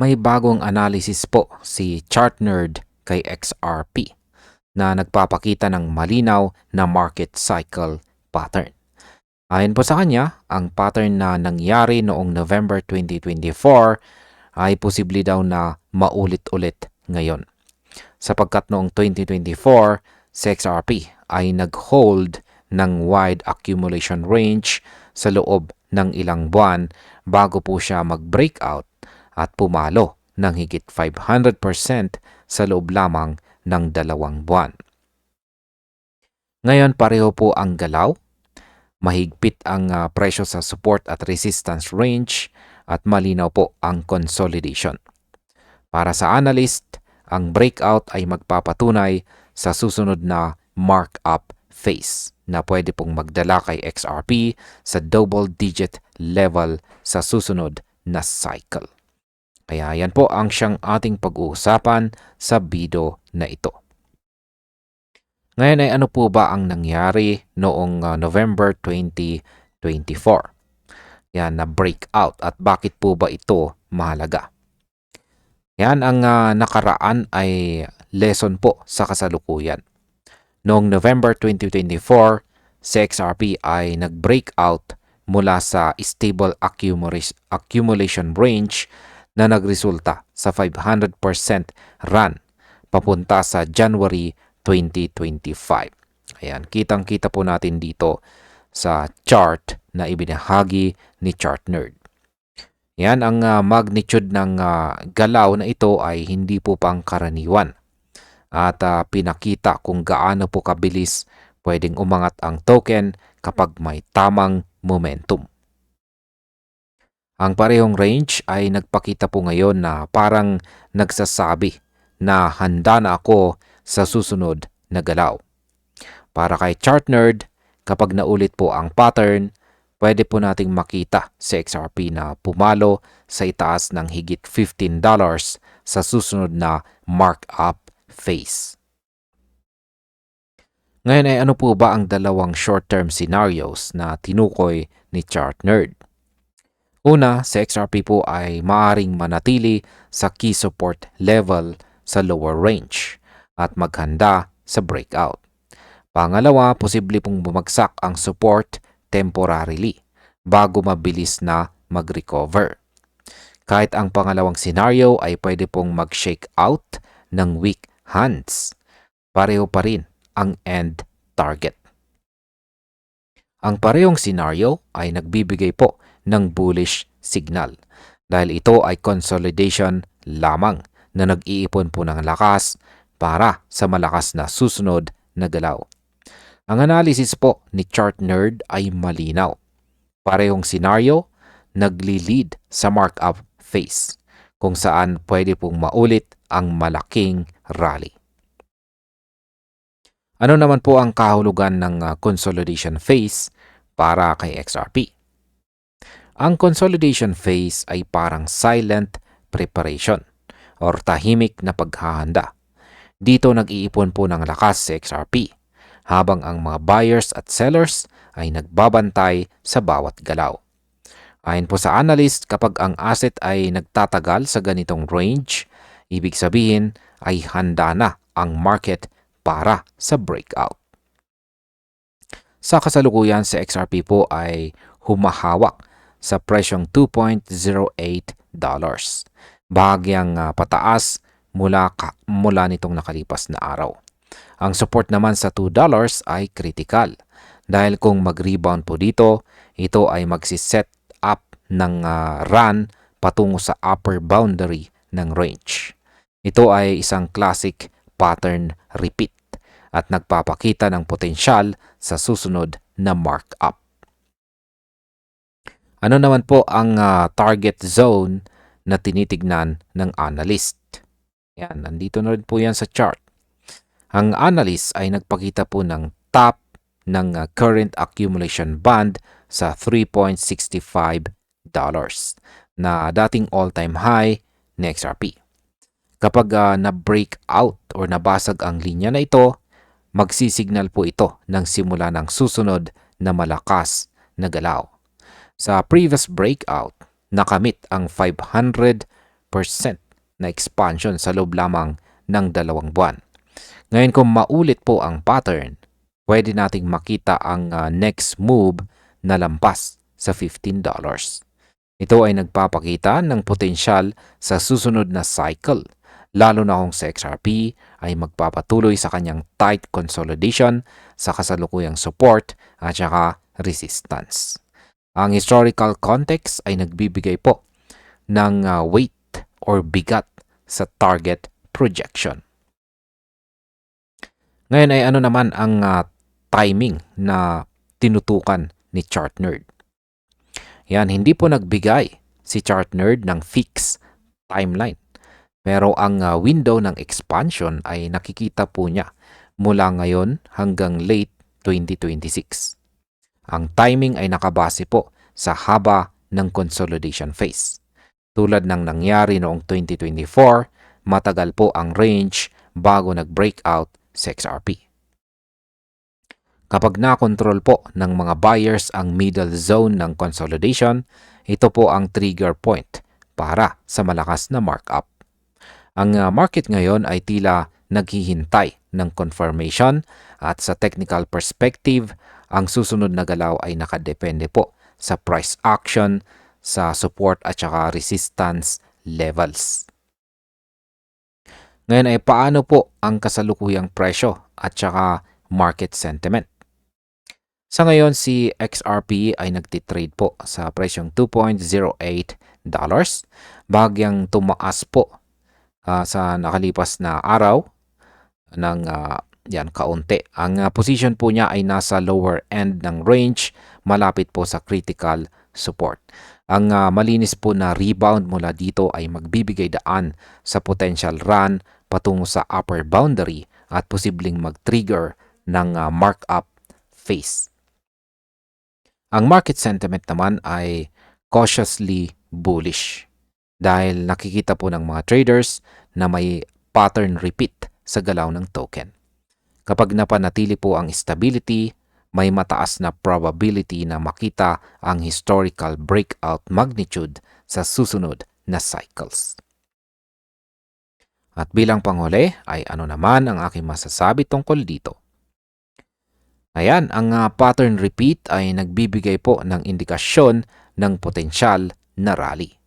May bagong analysis po si ChartNerd kay XRP na nagpapakita ng malinaw na market cycle pattern. Ayon po sa kanya, ang pattern na nangyari noong November 2024 ay posible daw na maulit-ulit ngayon. Sapagkat noong 2024, si XRP ay nag-hold ng wide accumulation range sa loob ng ilang buwan bago po siya mag-breakout at pumalo ng higit 500% sa loob lamang ng 2 buwan. Ngayon pareho po ang galaw, mahigpit ang presyo sa support at resistance range at malinaw po ang consolidation. Para sa analyst, ang breakout ay magpapatunay sa susunod na markup phase na pwede pong magdala kay XRP sa double-digit level sa susunod na cycle. Kaya yan po ang siyang ating pag-uusapan sa video na ito. Ngayon ay ano po ba ang nangyari noong November 2024? Yan na breakout at bakit po ba ito mahalaga? Yan ang nakaraan ay lesson po sa kasalukuyan. Noong November 2024, si XRP ay nag-breakout mula sa stable accumulation range na nagresulta sa 500% run papunta sa January 2025. Ayan, kitang-kita po natin dito sa chart na ibinahagi ni ChartNerd. Yan, ang magnitude ng galaw na ito ay hindi po pangkaraniwan at pinakita kung gaano po kabilis pwedeng umangat ang token kapag may tamang momentum. Ang parehong range ay nagpakita po ngayon na parang nagsasabi na handa na ako sa susunod na galaw. Para kay ChartNerd, kapag naulit po ang pattern, pwede po nating makita si XRP na pumalo sa itaas ng higit $15 sa susunod na markup phase. Ngayon ay ano po ba ang dalawang short-term scenarios na tinukoy ni ChartNerd? Una, si XRP po ay maaring manatili sa key support level sa lower range at maghanda sa breakout. Pangalawa, posible pong bumagsak ang support temporarily bago mabilis na mag-recover. Kahit ang pangalawang scenario ay pwede pong mag-shake out ng weak hands. Pareho pa rin ang end target. Ang parehong scenario ay nagbibigay po ng bullish signal dahil ito ay consolidation lamang na nag-iipon po ng lakas para sa malakas na susunod na galaw. Ang analysis po ni ChartNerd ay malinaw. Parehong scenario, nagli-lead sa markup phase kung saan pwede pong maulit ang malaking rally. Ano naman po ang kahulugan ng consolidation phase para kay XRP? Ang consolidation phase ay parang silent preparation or tahimik na paghahanda. Dito nag-iipon po ng lakas si XRP habang ang mga buyers at sellers ay nagbabantay sa bawat galaw. Ayon po sa analyst, kapag ang asset ay nagtatagal sa ganitong range, ibig sabihin ay handa na ang market para sa breakout. Sa kasalukuyan, si XRP po ay humahawak sa presyong $2.08. Bahagyang pataas mula nitong nakalipas na araw. Ang support naman sa $2 ay critical dahil kung mag-rebound po dito, ito ay magsiset up ng run patungo sa upper boundary ng range. Ito ay isang classic pattern repeat at nagpapakita ng potensyal sa susunod na markup. Ano naman po ang target zone na tinitignan ng analyst? Yan, nandito na rin po yan sa chart. Ang analyst ay nagpakita po ng top ng current accumulation band sa $3.65 na dating all-time high ni XRP. Kapag na-break out or nabasag ang linya na ito, magsisignal po ito ng simula ng susunod na malakas na galaw. Sa previous breakout, nakamit ang 500% na expansion sa loob lamang ng 2 buwan. Ngayon kung maulit po ang pattern, pwede nating makita ang next move na lampas sa $15. Ito ay nagpapakita ng potensyal sa susunod na cycle, lalo na kung sa XRP ay magpapatuloy sa kanyang tight consolidation sa kasalukuyang support at saka resistance. Ang historical context ay nagbibigay po ng weight or bigat sa target projection. Ngayon ay ano naman ang timing na tinutukan ni ChartNerd. Yan, hindi po nagbigay si ChartNerd ng fixed timeline. Pero ang window ng expansion ay nakikita po niya mula ngayon hanggang late 2026. Ang timing ay nakabase po sa haba ng consolidation phase. Tulad ng nangyari noong 2024, matagal po ang range bago nag-breakout sa XRP. Kapag nakontrol po ng mga buyers ang middle zone ng consolidation, ito po ang trigger point para sa malakas na markup. Ang market ngayon ay tila naghihintay ng confirmation at sa technical perspective, ang susunod na galaw ay nakadepende po sa price action, sa support at saka resistance levels. Ngayon ay paano po ang kasalukuyang presyo at saka market sentiment? Sa ngayon, si XRP ay nagtitrade po sa presyong $2.08, bahagyang tumaas po sa nakalipas na araw ng kaunti. Ang position po niya ay nasa lower end ng range, malapit po sa critical support. Ang malinis po na rebound mula dito ay magbibigay daan sa potential run patungo sa upper boundary at posibleng mag-trigger ng markup phase. Ang market sentiment naman ay cautiously bullish dahil nakikita po ng mga traders na may pattern repeat sa galaw ng token. Kapag napanatili po ang stability, may mataas na probability na makita ang historical breakout magnitude sa susunod na cycles. At bilang panghuli ay ano naman ang aking masasabi tungkol dito? Ayan, ang pattern repeat ay nagbibigay po ng indikasyon ng potensyal na rally.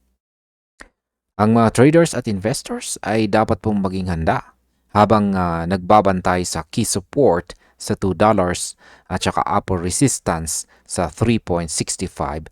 Ang mga traders at investors ay dapat pong maging handa habang nagbabantay sa key support sa $2 at saka upper resistance sa $3.65.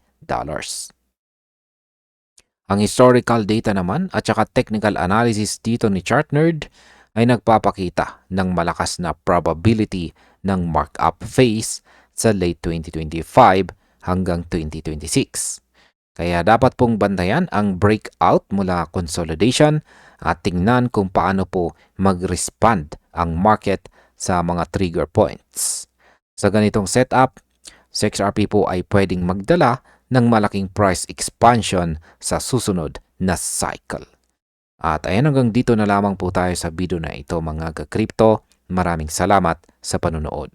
Ang historical data naman at saka technical analysis dito ni ChartNerd ay nagpapakita ng malakas na probability ng markup phase sa late 2025 hanggang 2026. Kaya dapat pong bantayan ang breakout mula consolidation at tingnan kung paano po mag-respond ang market sa mga trigger points. Sa ganitong setup, si XRP po ay pwedeng magdala ng malaking price expansion sa susunod na cycle. At ayan, hanggang dito na lamang po tayo sa video na ito mga ka-crypto. Maraming salamat sa panunood.